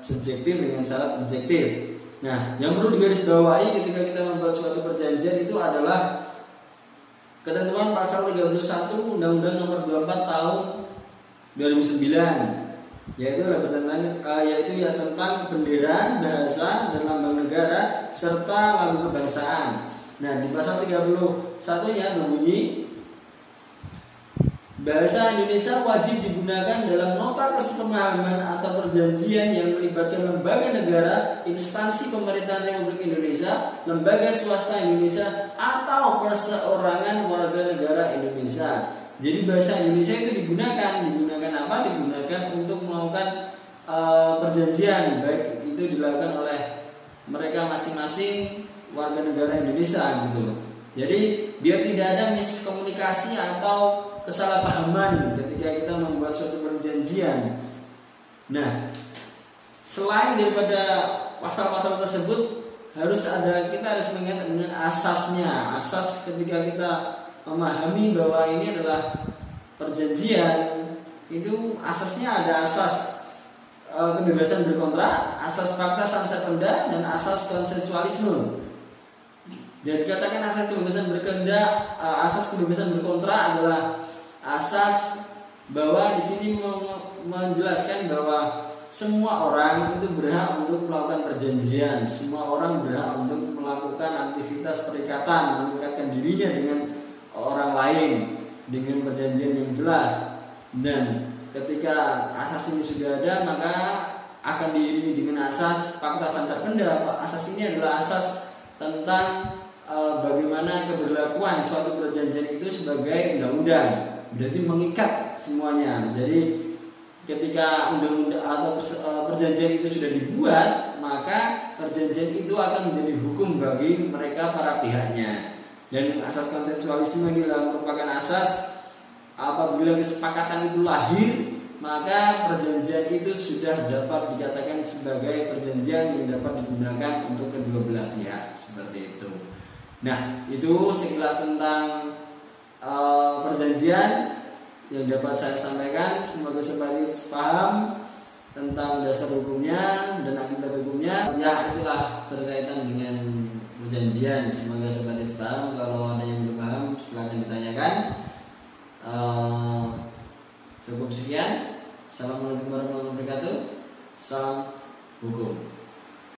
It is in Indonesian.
subjektif dengan syarat objektif. Nah, yang perlu digarisbawahi ketika kita membuat suatu perjanjian itu adalah ketentuan pasal 31 Undang-Undang Nomor 24 Tahun 2009, yaitu tentang bendera, bahasa, dan lambang negara serta lagu kebangsaan. Nah, di pasal 31-nya berbunyi, bahasa Indonesia wajib digunakan dalam nota kesepakaman atau perjanjian yang melibatkan lembaga negara, instansi pemerintahan Republik Indonesia, lembaga swasta Indonesia, atau perseorangan warga negara Indonesia. Jadi bahasa Indonesia itu digunakan apa? Digunakan untuk melakukan perjanjian, baik itu dilakukan oleh mereka masing-masing warga negara Indonesia gitu. Jadi biar tidak ada miskomunikasi atau kesalahpahaman ketika kita membuat suatu perjanjian. Nah, selain daripada pasal-pasal tersebut, kita harus mengingat dengan asasnya. Asas ketika kita memahami bahwa ini adalah perjanjian, itu asasnya ada asas kebebasan berkontrak, asas fakta sansekerda, dan asas konsensualisme. Dan dikatakan asas kebebasan berkontrak adalah asas bahwa di sini menjelaskan bahwa semua orang itu berhak untuk melakukan perjanjian, semua orang berhak untuk melakukan aktivitas perikatan, mengikatkan dirinya dengan orang lain dengan perjanjian yang jelas. Dan ketika asas ini sudah ada, maka akan diiringi dengan asas fakta sansekerda. Asas ini adalah asas tentang bagaimana keberlakuan suatu perjanjian itu sebagai undang-undang. Berarti mengikat semuanya. Jadi ketika undang-undang atau perjanjian itu sudah dibuat, maka perjanjian itu akan menjadi hukum bagi mereka para pihaknya. Dan asas konsensualisme ini merupakan asas apabila kesepakatan itu lahir, maka perjanjian itu sudah dapat dikatakan sebagai perjanjian yang dapat digunakan untuk kedua belah pihak, seperti itu. Nah, itu sekilas tentang perjanjian yang dapat saya sampaikan. Semoga sobat paham tentang dasar hukumnya dan akibat hukumnya. Ya, itulah berkaitan dengan perjanjian. Semoga sobat paham. Kalau ada yang belum paham, silakan ditanyakan. Cukup sekian. Assalamualaikum warahmatullahi wabarakatuh. Salam hukum.